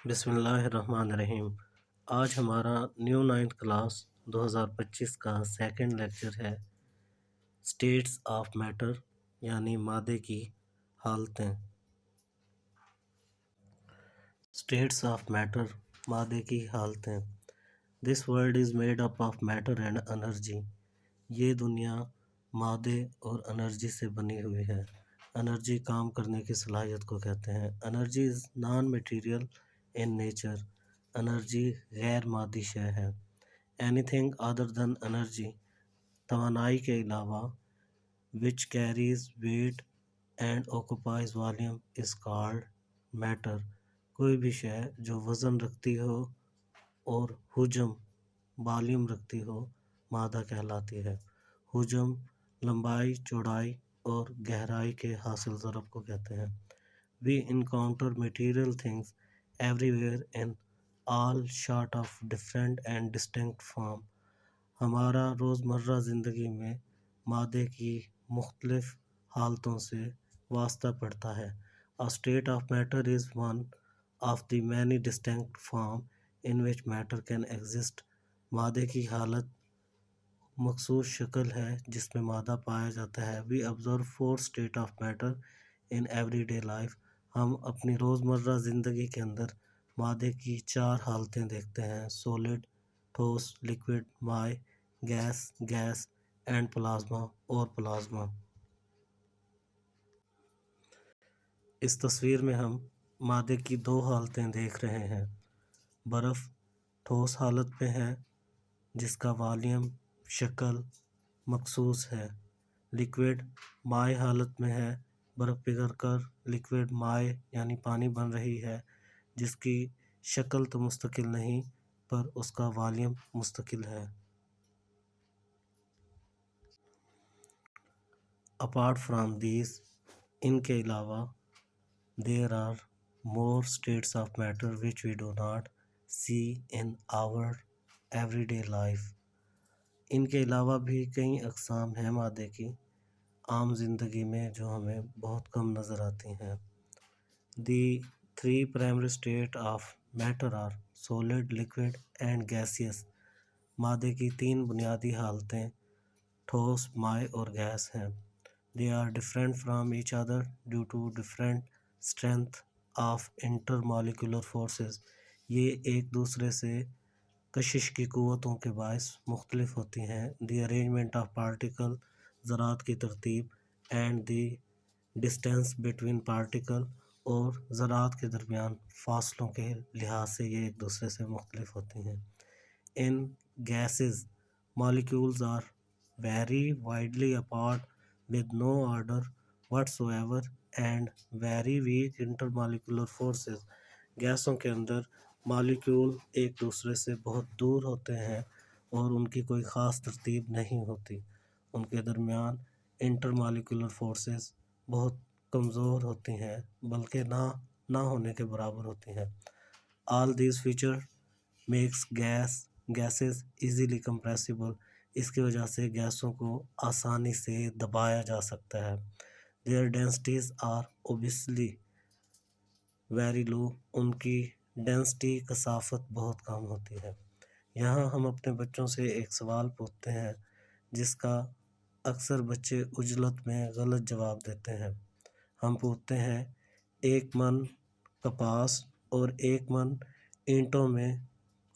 بسم اللہ الرحمن الرحیم۔ آج ہمارا نیو 9th کلاس 2025 کا سیکنڈ لیکچر ہے اسٹیٹس آف میٹر یعنی مادے کی حالتیں۔ اسٹیٹس آف میٹر، مادے کی حالتیں۔ This world is made up of matter and energy. یہ دنیا مادے اور انرجی سے بنی ہوئی ہے۔ انرجی کام کرنے کی صلاحیت کو کہتے ہیں۔ Energy is non material in nature. Energy غیر مادی شے ہے۔ اینی تھنگ ادر دین انرجی، توانائی کے علاوہ، which carries weight and occupies volume is called matter۔ کوئی بھی شے جو وزن رکھتی ہو اور حجم والیوم رکھتی ہو مادہ کہلاتی ہے۔ حجم لمبائی، چوڑائی اور گہرائی کے حاصل ضرب کو کہتے ہیں۔ We encounter material things everywhere in all sort of different and distinct form۔ ہمارا روزمرہ زندگی میں مادے کی مختلف حالتوں سے واسطہ پڑتا ہے۔ A state of matter is one of the many distinct form in which matter can exist۔ مادے کی حالت مخصوص شکل ہے جس میں مادہ پایا جاتا ہے۔ We observe four state of matter in everyday life۔ ہم اپنی روزمرہ زندگی کے اندر مادے کی چار حالتیں دیکھتے ہیں: سولڈ، ٹھوس، لکوڈ، مائع، گیس اینڈ پلازما اور پلازما۔ اس تصویر میں ہم مادے کی دو حالتیں دیکھ رہے ہیں۔ برف ٹھوس حالت میں ہے جس کا والیوم، شکل مخصوص ہے۔ لکوڈ مائع حالت میں ہے، برف پگھل کر لکوڈ مائع یعنی پانی بن رہی ہے جس کی شکل تو مستقل نہیں پر اس کا والیوم مستقل ہے۔ اپارٹ فرام دیز، ان کے علاوہ، there are more states of matter which we do not see in our everyday life۔ ان کے علاوہ بھی کئی اقسام ہیں مادے کی عام زندگی میں جو ہمیں بہت کم نظر آتی ہیں۔ The three primary states of matter are solid, liquid and gaseous۔ مادے کی تین بنیادی حالتیں ٹھوس، مائع اور گیس ہیں۔ They are different from each other due to different strength of intermolecular forces۔ یہ ایک دوسرے سے کشش کی قوتوں کے باعث مختلف ہوتی ہیں۔ The arrangement of particle، ذرات کی ترتیب، and the distance between particle، اور ذرات کے درمیان فاصلوں کے لحاظ سے یہ ایک دوسرے سے مختلف ہوتی ہیں۔ In gases، molecules are very widely apart with no order whatsoever and very weak intermolecular forces۔ گیسوں کے اندر مالیکیول ایک دوسرے سے بہت دور ہوتے ہیں اور ان کی کوئی خاص ترتیب نہیں ہوتی۔ ان کے درمیان انٹرمالیکولر فورسز بہت کمزور ہوتی ہیں بلکہ نہ ہونے کے برابر ہوتی ہیں۔ All these features makes gases easily compressible۔ اس کی وجہ سے گیسوں کو آسانی سے دبایا جا سکتا ہے۔ Their densities are obviously very low۔ ان کی ڈینسٹی کثافت بہت کم ہوتی ہے۔ یہاں ہم اپنے بچوں سے ایک سوال پوچھتے ہیں جس کا اکثر بچے عجلت میں غلط جواب دیتے ہیں۔ ہم پوچھتے ہیں 1 من کپاس اور 1 من اینٹوں میں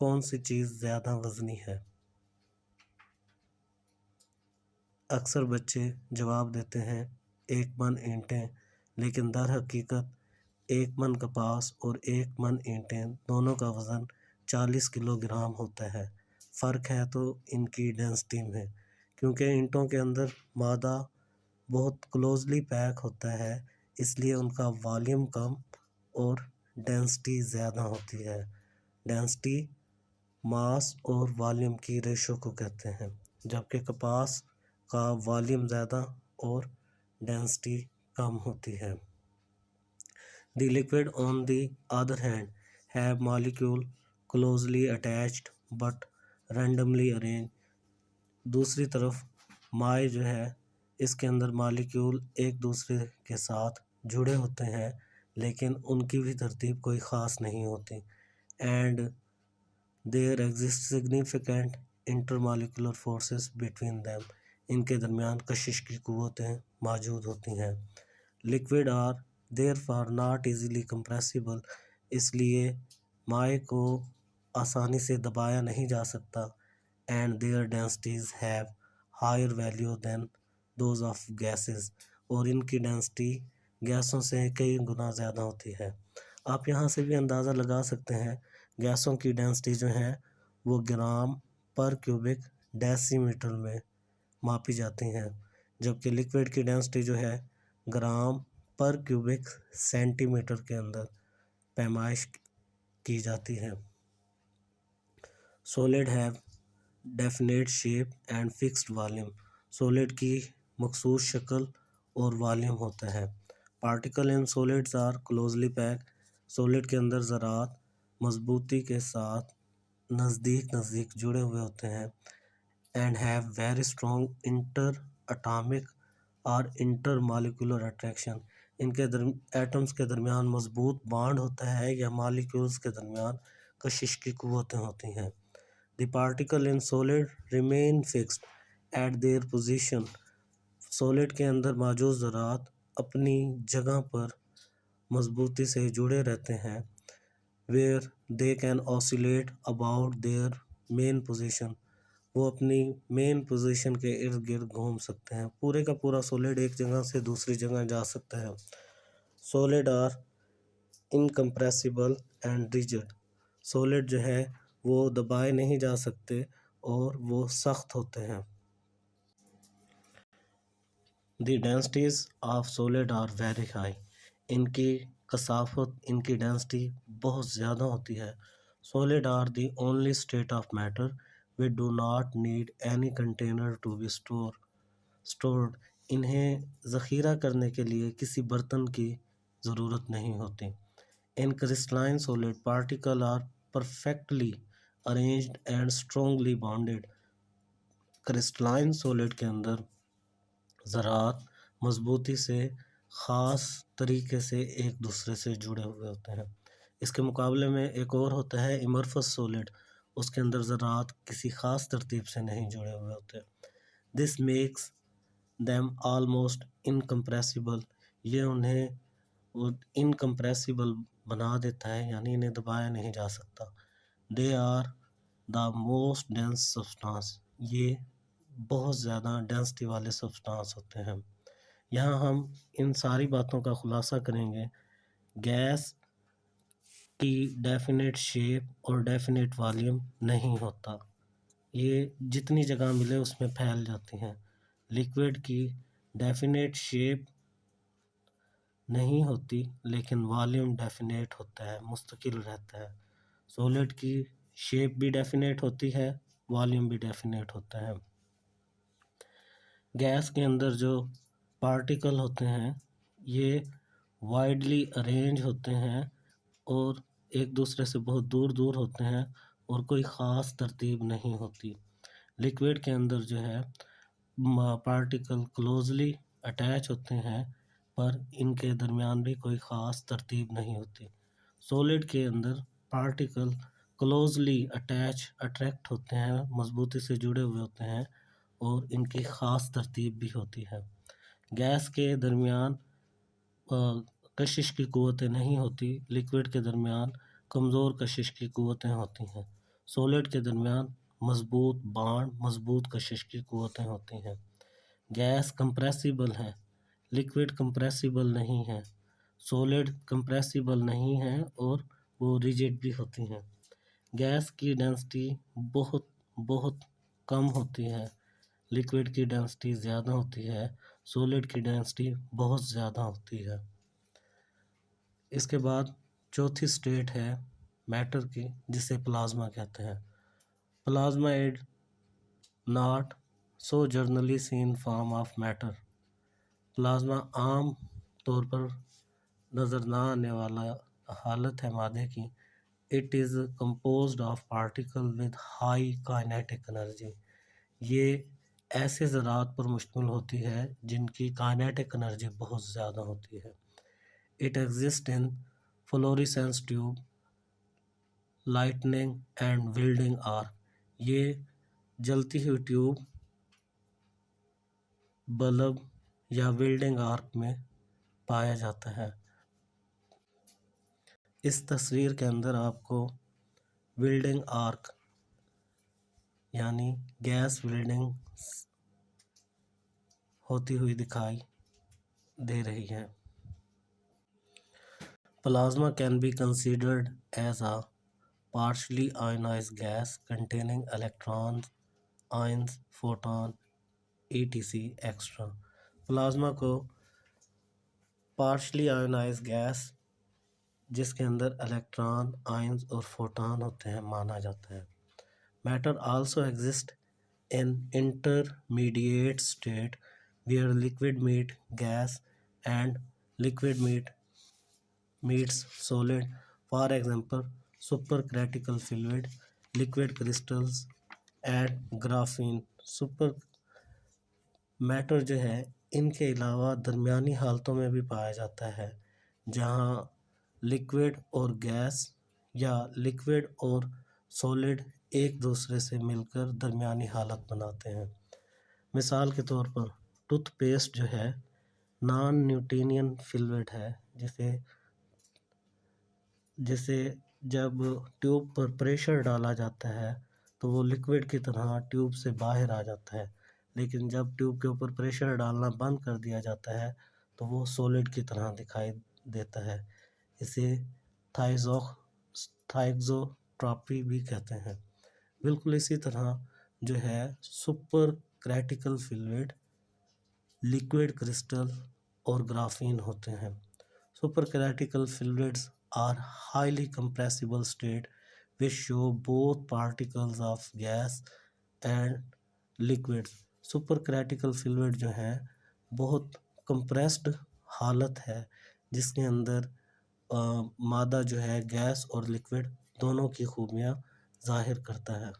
کون سی چیز زیادہ وزنی ہے؟ اکثر بچے جواب دیتے ہیں 1 من اینٹیں، لیکن در حقیقت 1 من کپاس اور 1 من اینٹیں دونوں کا وزن 40 کلو گرام ہوتا ہے۔ فرق ہے تو ان کی ڈینسٹی میں، کیونکہ اینٹوں کے اندر مادہ بہت کلوزلی پیک ہوتا ہے اس لیے ان کا والیوم کم اور ڈینسٹی زیادہ ہوتی ہے۔ ڈینسٹی ماس اور والیوم کی ریشو کو کہتے ہیں، جبکہ کپاس کا والیوم زیادہ اور ڈینسٹی کم ہوتی ہے۔ The liquid on the other hand have molecule closely attached but randomly arranged۔ دوسری طرف مائع جو ہے اس کے اندر مالیکیول ایک دوسرے کے ساتھ جڑے ہوتے ہیں لیکن ان کی بھی ترتیب کوئی خاص نہیں ہوتی. And there exist significant intermolecular forces between them. ان کے درمیان کشش کی قوتیں موجود ہوتی ہیں. Liquid are therefore not easily compressible. اس لیے مائع کو آسانی سے دبایا نہیں جا سکتا. And their densities have higher value than those of gases. اور ان کی ڈینسٹی گیسوں سے کئی گنا زیادہ ہوتی ہے. آپ یہاں سے بھی اندازہ لگا سکتے ہیں گیسوں کی ڈینسٹی جو ہیں وہ گرام پر کیوبک ڈیسی میٹر میں ماپی جاتی ہیں، جبکہ لکوڈ کی ڈینسٹی جو ہے gram per cubic centimetre کے اندر پیمائش کی جاتی ہے. Solid have definite shape and fixed volume. Solid کی مخصوص شکل اور والیوم ہوتا ہے. Particle in solids are closely pack. Solid کے اندر ذرات مضبوطی کے ساتھ نزدیک جڑے ہوئے ہوتے ہیں. And have very strong interatomic اور انٹر مالیکولر اٹریکشن. ان کے ایٹمز کے درمیان مضبوط بانڈ ہوتا ہے یا مالیکولز کے درمیان کشش کی قوتیں ہوتی ہیں. The particle in solid remain fixed at their position. Solid کے اندر موجود ذرات اپنی جگہ پر مضبوطی سے جڑے رہتے ہیں. Where they can oscillate about their mean position. وہ اپنی مین پوزیشن کے ارد گرد گھوم سکتے ہیں. پورے کا پورا سولڈ ایک جگہ سے دوسری جگہ جا سکتا ہے. Solid are incompressible and rigid. Solid جو ہے وہ دبائے نہیں جا سکتے اور وہ سخت ہوتے ہیں. The densities of solid are very high. ان کی کثافت، ان کی ڈینسٹی بہت زیادہ ہوتی ہے. Solid are the only state of matter which do not need any container to be stored. انہیں ذخیرہ کرنے کے لیے کسی برتن کی ضرورت نہیں ہوتی. In crystalline solid particle are perfectly arranged and strongly bonded. Crystalline solid کے اندر ذرات مضبوطی سے خاص طریقے سے ایک دوسرے سے جڑے ہوئے ہوتے ہیں. اس کے مقابلے میں ایک اور ہوتا ہے ایمرفس سولڈ. اس کے اندر ذرات کسی خاص ترتیب سے نہیں جڑے ہوئے ہوتے. This makes them almost incompressible. یہ انہیں انکمپریسیبل بنا دیتا ہے، یعنی انہیں دبایا نہیں جا سکتا. They are the most dense substance. یہ بہت زیادہ ڈینسٹی والے سبسٹانس ہوتے ہیں. یہاں ہم ان ساری باتوں کا خلاصہ کریں گے. گیس کی ڈیفینیٹ شیپ اور ڈیفینیٹ والیوم نہیں ہوتا. یہ جتنی جگہ ملے اس میں پھیل جاتی ہیں. لکوڈ کی ڈیفینیٹ شیپ نہیں ہوتی لیکن والیوم ڈیفینیٹ ہوتا ہے، مستقل رہتا ہے. سولڈ کی شیپ بھی ڈیفینیٹ ہوتی ہے، والیوم بھی ڈیفینیٹ ہوتا ہے. گیس کے اندر جو پارٹیکل ہوتے ہیں یہ وائڈلی ارینج ہوتے ہیں اور ایک دوسرے سے بہت دور دور ہوتے ہیں اور کوئی خاص ترتیب نہیں ہوتی. لکوڈ کے اندر جو ہے پارٹیکل کلوزلی اٹیچ ہوتے ہیں پر ان کے درمیان بھی کوئی خاص ترتیب نہیں ہوتی. سولڈ کے اندر پارٹیکل کلوزلی اٹریکٹ ہوتے ہیں، مضبوطی سے جڑے ہوئے ہوتے ہیں اور ان کی خاص ترتیب بھی ہوتی ہے. گیس کے درمیان کشش کی قوتیں نہیں ہوتی. لکوڈ کے درمیان کمزور کشش کی قوتیں ہوتی ہیں. سولڈ کے درمیان مضبوط بانڈ، مضبوط کشش کی قوتیں ہوتی ہیں. گیس کمپریسیبل ہے، لکوڈ کمپریسیبل نہیں ہے. سولڈ کمپریسیبل نہیں ہے اور وہ ریجڈ بھی ہوتی ہیں. گیس کی ڈینسٹی بہت بہت کم ہوتی ہے، لکوڈ کی ڈینسٹی زیادہ ہوتی ہے، سولڈ کی ڈینسٹی بہت زیادہ ہوتی ہے. اس کے بعد چوتھی سٹیٹ ہے میٹر کی جسے پلازما کہتے ہیں. Plasma and not so generally seen form of matter. Plasma عام طور پر نظر نہ آنے والا حالت ہے مادے کی. It is composed of particle with high kinetic energy. یہ ایسے ذرات پر مشتمل ہوتی ہے جن کی کائنیٹک انرجی بہت زیادہ ہوتی ہے. It exists in fluorescence tube, lightning and welding arc. یہ جلتی ہوئی ٹیوب، بلب یا ویلڈنگ آرک میں پایا جاتا ہے۔ اس تصویر کے اندر آپ کو ویلڈنگ آرک یعنی گیس ویلڈنگ ہوتی ہوئی دکھائی دے رہی ہے۔ Plasma can be considered as a partially ionized gas containing electrons, ions, photon, etc. extra. Plasma کو پارشلی آئونائز گیس جس کے اندر الیکٹران، آئنز اور فوٹان ہوتے ہیں مانا جاتا ہے۔ Matter also exist in intermediate state where liquid meet gas and liquid meets solid. For example, supercritical fluid, liquid crystals and graphene. Super matter جو ہے ان کے علاوہ درمیانی حالتوں میں بھی پایا جاتا ہے جہاں لکوڈ اور گیس یا لکوڈ اور سولڈ ایک دوسرے سے مل کر درمیانی حالت بناتے ہیں۔ مثال کے طور پر ٹوتھ پیسٹ جو ہے نان نیوٹینین فلوئڈ ہے جسے جب ٹیوب پر پریشر ڈالا جاتا ہے تو وہ لکوڈ کی طرح ٹیوب سے باہر آ جاتا ہے، لیکن جب ٹیوب کے اوپر پریشر ڈالنا بند کر دیا جاتا ہے تو وہ سولڈ کی طرح دکھائی دیتا ہے۔ اسے تھائزوٹراپی بھی کہتے ہیں۔ بالکل اسی طرح جو ہے super critical fluid, liquid crystal اور گرافین ہوتے ہیں۔ Super critical fluids are highly compressible state which show both particles of gas and liquids. Super critical fluid جو ہے بہت کمپریسڈ حالت ہے جس کے اندر مادہ جو ہے گیس اور لکوڈ دونوں کی خوبیاں ظاہر کرتا ہے۔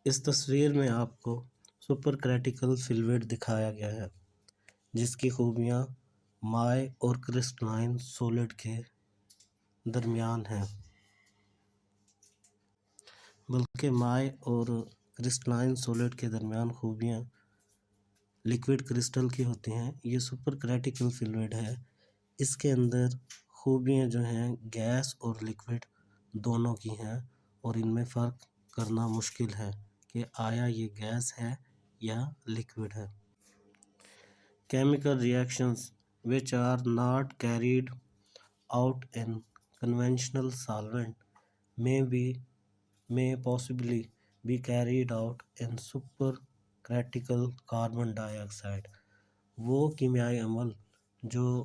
اس تصویر میں آپ کو سپر کریٹیکل فلوئڈ دکھایا گیا ہے جس کی خوبیاں مائع اور کرسٹلائن سولڈ کے درمیان ہے، بلکہ مائع اور کرسٹلائن سولڈ کے درمیان خوبیاں لکوڈ کرسٹل کی ہوتی ہیں۔ یہ سپر کریٹیکل فلوئڈ ہے، اس کے اندر خوبیاں جو ہیں گیس اور لکوڈ دونوں کی ہیں اور ان میں فرق کرنا مشکل ہے کہ آیا یہ گیس ہے یا لکوڈ ہے۔ Chemical reactions which are not carried out in conventional solvent may possibly be carried out in supercritical carbon dioxide. وہ کیمیائی عمل جو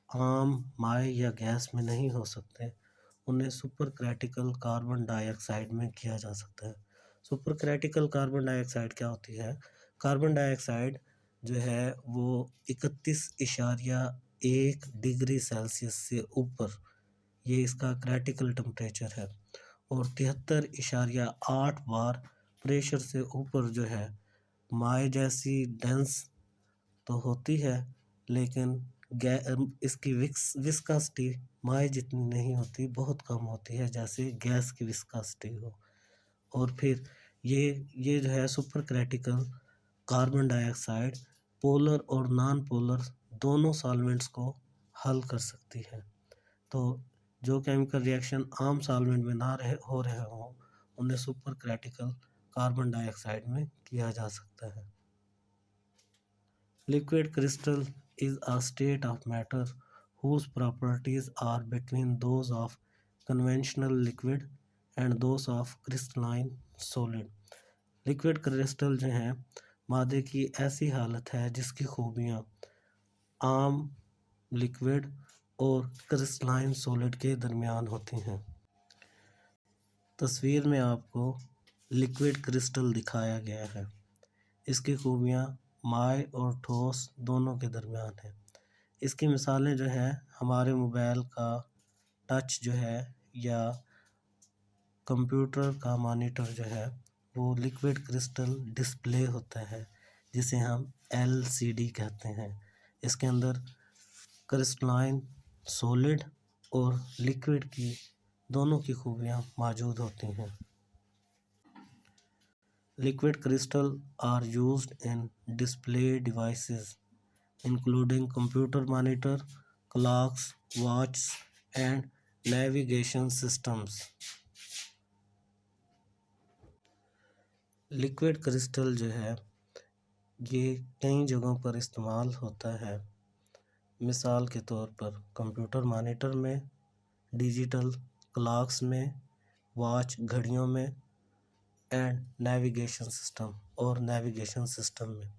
عام مائع یا گیس میں نہیں ہو سکتے انہیں سپر کریٹیکل کاربن ڈائی آکسائڈ میں کیا جا سکتا ہے۔ سپر کریٹیکل کاربن ڈائی آکسائڈ کیا ہوتی ہے؟ کاربن ڈائی آکسائڈ جو ہے وہ 31.1 ڈگری سیلسیس سے اوپر، یہ اس کا کریٹیکل ٹمپریچر ہے، اور 73.8 بار پریشر سے اوپر جو ہے مائع جیسی ڈینس تو ہوتی ہے لیکن اس کی وسکاسٹی مائع جتنی نہیں ہوتی، بہت کم ہوتی ہے جیسے گیس کی وسکاسٹی ہو۔ اور پھر یہ جو ہے سپر کریٹیکل کاربن ڈائی آکسائڈ پولر اور نان پولر دونوں سالوینٹس کو حل کر سکتی ہے۔ تو جو کیمیکل ریئیکشن عام سالوینٹ میں نہ ہو رہے ہوں انہیں سپر کریٹیکل کاربن ڈائی آکسائڈ میں کیا جا سکتا ہے۔ Liquid crystal is a state of matter whose properties are between those of conventional liquid and those of crystalline solid. Liquid crystal جو ہیں مادے کی ایسی حالت ہے جس کی خوبیاں عام لکوڈ اور کرسٹلائن سولڈ کے درمیان ہوتی ہیں۔ تصویر میں آپ کو لکوڈ کرسٹل دکھایا گیا ہے، اس کی خوبیاں مائع اور ٹھوس دونوں کے درمیان ہیں۔ اس کی مثالیں جو ہیں ہمارے موبائل کا ٹچ جو ہے یا کمپیوٹر کا مانیٹر جو ہے وہ لکوڈ کرسٹل ڈسپلے ہوتا ہے جسے ہم LCD کہتے ہیں۔ اس کے اندر کرسٹلائن سولڈ اور لکوڈ کی دونوں کی خوبیاں موجود ہوتی ہیں۔ Liquid crystal are used in display devices including computer monitor, clocks, watches and navigation systems. Liquid crystal جو ہے یہ کئی جگہوں پر استعمال ہوتا ہے، مثال کے طور پر کمپیوٹر مانیٹر میں، ڈیجیٹل کلاکس میں، واچ گھڑیوں میں اینڈ نیویگیشن سسٹم میں۔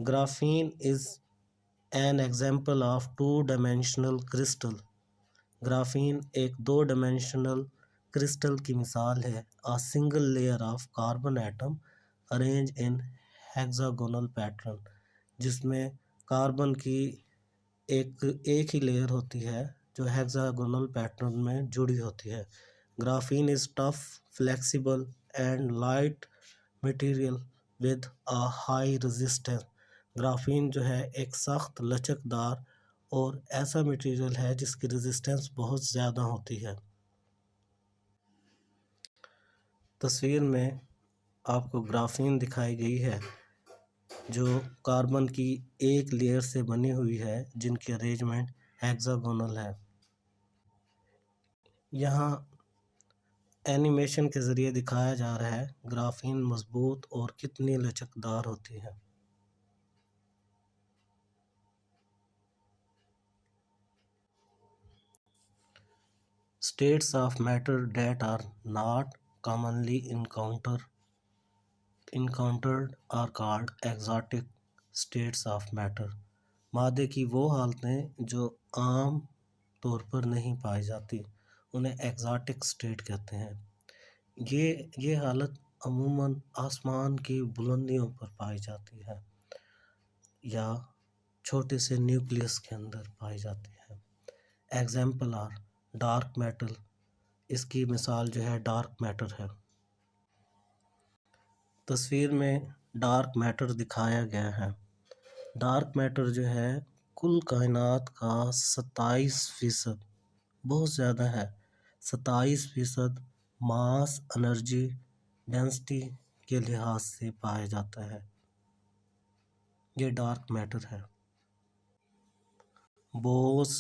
Graphene is an example of two dimensional crystal. Graphene ایک دو ڈائمینشنل کرسٹل کی مثال ہے۔ A single layer of carbon atom arranged in hexagonal pattern، جس میں کاربن کی ایک ہی لیئر ہوتی ہے جو ہیگزاگونل پیٹرن میں جڑی ہوتی ہے۔ Graphene is tough, flexible and light material with a high resistance۔ Graphene جو ہے ایک سخت، لچک دار اور ایسا مٹیریل ہے جس کی ریزسٹنس بہت زیادہ ہوتی ہے۔ تصویر میں آپ کو گرافین دکھائی گئی ہے جو کاربن کی ایک لیئر سے بنی ہوئی ہے جن کی ارینجمنٹ ہیگزاگونل ہے۔ یہاں اینیمیشن کے ذریعے دکھایا جا رہا ہے گرافین مضبوط اور کتنی لچکدار ہوتی ہے۔ States of matter that are not commonly encountered are called exotic states of matter۔ مادے کی وہ حالتیں جو عام طور پر نہیں پائی جاتی انہیں ایگزاٹک اسٹیٹ کہتے ہیں۔ یہ حالت عموماً آسمان کی بلندیوں پر پائی جاتی ہے یا چھوٹے سے نیوکلیس کے اندر پائی جاتی ہے۔ ایگزامپل آر ڈارک میٹر، اس کی مثال جو ہے ڈارک میٹر ہے۔ تصویر میں ڈارک میٹر دکھایا گیا ہے۔ ڈارک میٹر جو ہے کل کائنات کا 27%، بہت زیادہ ہے، 27% ماس انرجی ڈینسٹی کے لحاظ سے پایا جاتا ہے۔ یہ ڈارک میٹر ہے۔ بوس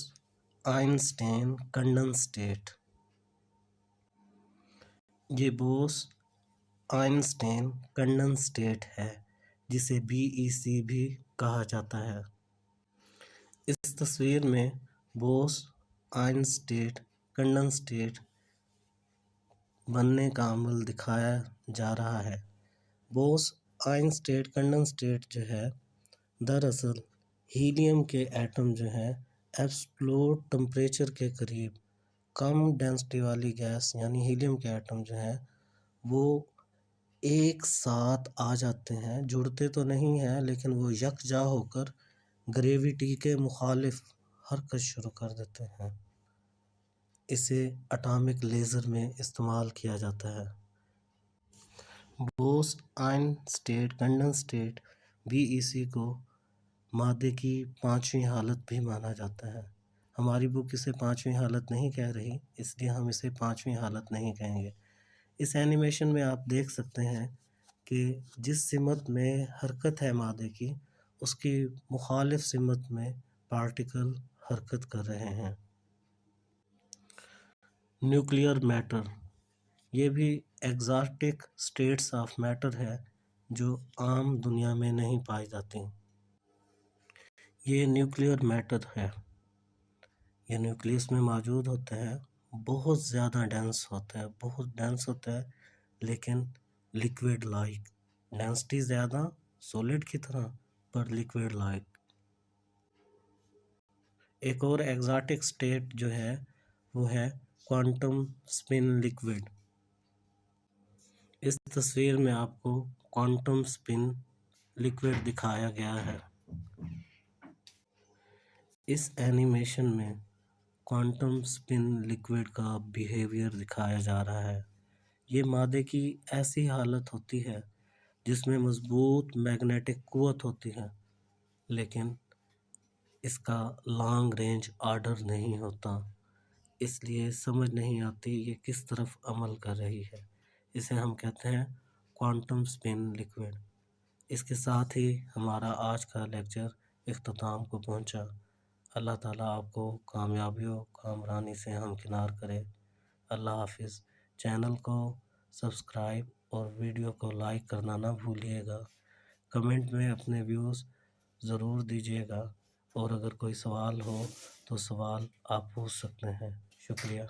آئنسٹین کنڈنسیٹ، یہ بوس آئنسٹین کنڈنسیٹ ہے جسے BEC بھی کہا جاتا ہے۔ اس تصویر میں بوس آئنسٹین کنڈنسیٹ بننے کا عمل دکھایا جا رہا ہے۔ بوس آئنسٹین کنڈنسیٹ جو ہے دراصل ہیلیم کے ایٹم جو ہیں ایبسولوٹ ٹمپریچر کے قریب کم ڈینسٹی والی گیس یعنی ہیلیم کے ایٹم جو ہیں وہ ایک ساتھ آ جاتے ہیں، جڑتے تو نہیں ہیں لیکن وہ یکجا ہو کر گریویٹی کے مخالف حرکت شروع کر دیتے ہیں۔ اسے اٹامک لیزر میں استعمال کیا جاتا ہے۔ بوس آئنسٹین کنڈنسیٹ BEC کو مادے کی پانچویں حالت بھی مانا جاتا ہے۔ ہماری بک اسے پانچویں حالت نہیں کہہ رہی، اس لیے ہم اسے پانچویں حالت نہیں کہیں گے۔ اس اینیمیشن میں آپ دیکھ سکتے ہیں کہ جس سمت میں حرکت ہے مادے کی اس کی مخالف سمت میں پارٹیکل حرکت کر رہے ہیں۔ نیوکلیئر میٹر، یہ بھی ایگزاٹک اسٹیٹس آف میٹر ہے جو عام دنیا میں نہیں پائی جاتی۔ یہ نیوکلیئر میٹر ہے، یہ نیوکلیس میں موجود ہوتا ہے، بہت زیادہ ڈینس ہوتا ہے لیکن لکوڈ لائک، ڈینسٹی زیادہ سولڈ کی طرح پر لکوڈ لائک۔ ایک اور ایگزاٹک اسٹیٹ جو ہے وہ ہے کوانٹم سپن لکوڈ۔ اس تصویر میں آپ کو کوانٹم سپن لکوڈ دکھایا گیا ہے۔ اس اینیمیشن میں کوانٹم سپن لکوڈ کا بیہیویئر دکھایا جا رہا ہے۔ یہ مادے کی ایسی حالت ہوتی ہے جس میں مضبوط میگنیٹک قوت ہوتی ہے لیکن اس کا لانگ رینج آرڈر نہیں ہوتا، اس لیے سمجھ نہیں آتی یہ کس طرف عمل کر رہی ہے۔ اسے ہم کہتے ہیں کوانٹم سپن لیکوڈ۔ اس کے ساتھ ہی ہمارا آج کا لیکچر اختتام کو پہنچا۔ اللہ تعالیٰ آپ کو کامیابی و کامرانی سے ہمکنار کرے۔ اللہ حافظ۔ چینل کو سبسکرائب اور ویڈیو کو لائک کرنا نہ بھولیے گا۔ کمنٹ میں اپنے ویوز ضرور دیجیے گا، اور اگر کوئی سوال ہو تو سوال آپ پوچھ سکتے ہیں۔ شکریہ۔